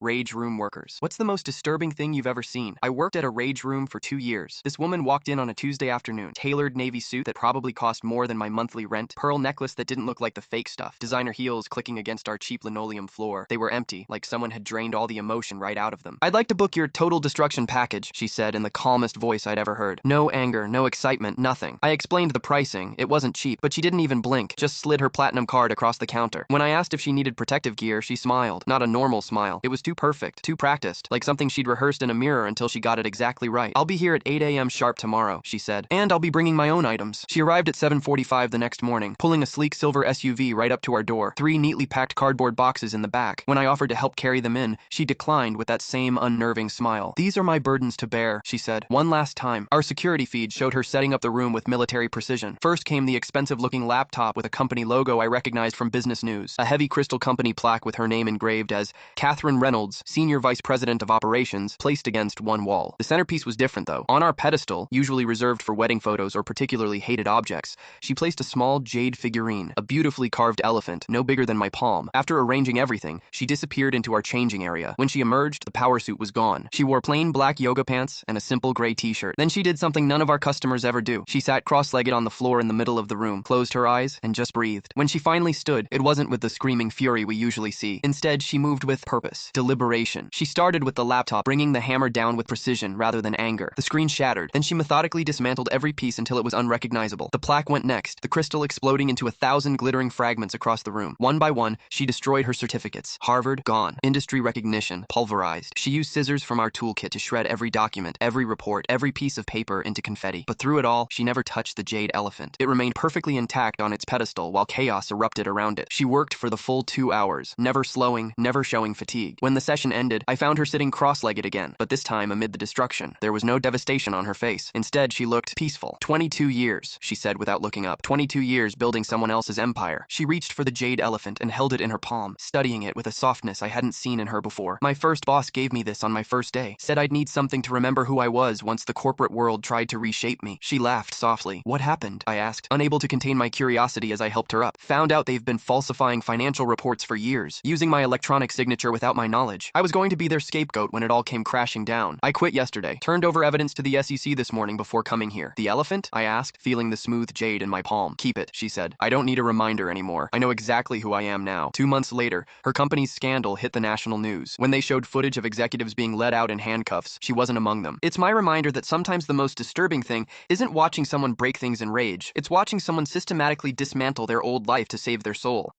Rage room workers. What's the most disturbing thing you've ever seen? I worked at a rage room for 2 years. This woman walked in on a Tuesday afternoon. Tailored navy suit that probably cost more than my monthly rent. Pearl necklace that didn't look like the fake stuff. Designer heels clicking against our cheap linoleum floor. They were empty, like someone had drained all the emotion right out of them. "I'd like to book your total destruction package," she said in the calmest voice I'd ever heard. No anger, no excitement, nothing. I explained the pricing. It wasn't cheap, but she didn't even blink, just slid her platinum card across the counter. When I asked if she needed protective gear, she smiled. Not a normal smile. It was too perfect, too practiced, like something she'd rehearsed in a mirror until she got it exactly right. "I'll be here at 8 a.m. sharp tomorrow," she said, "and I'll be bringing my own items." She arrived at 7:45 the next morning, pulling a sleek silver SUV right up to our door, 3 neatly packed cardboard boxes in the back. When I offered to help carry them in, she declined with that same unnerving smile. "These are my burdens to bear," she said. One last time. Our security feed showed her setting up the room with military precision. First came the expensive-looking laptop with a company logo I recognized from Business News, a heavy crystal company plaque with her name engraved as Catherine Reynolds, Senior Vice President of Operations, placed against one wall. The centerpiece was different, though. On our pedestal, usually reserved for wedding photos or particularly hated objects, she placed a small jade figurine, a beautifully carved elephant, no bigger than my palm. After arranging everything, she disappeared into our changing area. When she emerged, the power suit was gone. She wore plain black yoga pants and a simple gray t-shirt. Then she did something none of our customers ever do. She sat cross-legged on the floor in the middle of the room, closed her eyes, and just breathed. When she finally stood, it wasn't with the screaming fury we usually see. Instead, she moved with purpose, deliberation. She started with the laptop, bringing the hammer down with precision rather than anger. The screen shattered. Then she methodically dismantled every piece until it was unrecognizable. The plaque went next, the crystal exploding into 1,000 glittering fragments across the room. One by one, she destroyed her certificates. Harvard, gone. Industry recognition, pulverized. She used scissors from our toolkit to shred every document, every report, every piece of paper into confetti. But through it all, she never touched the jade elephant. It remained perfectly intact on its pedestal while chaos erupted around it. She worked for the full 2 hours, never slowing, never showing fatigue. When the session ended, I found her sitting cross-legged again, but this time amid the destruction. There was no devastation on her face. Instead, she looked peaceful. 22 years, she said without looking up. 22 years building someone else's empire. She reached for the jade elephant and held it in her palm, studying it with a softness I hadn't seen in her before. "My first boss gave me this on my first day. Said I'd need something to remember who I was once the corporate world tried to reshape me." She laughed softly. "What happened?" I asked, unable to contain my curiosity as I helped her up. "Found out they've been falsifying financial reports for years, using my electronic signature without my knowledge. I was going to be their scapegoat when it all came crashing down. I quit yesterday. Turned over evidence to the SEC this morning before coming here." "The elephant?" I asked, feeling the smooth jade in my palm. "Keep it," she said. "I don't need a reminder anymore. I know exactly who I am now." 2 months later, her company's scandal hit the national news. When they showed footage of executives being led out in handcuffs, she wasn't among them. It's my reminder that sometimes the most disturbing thing isn't watching someone break things in rage. It's watching someone systematically dismantle their old life to save their soul.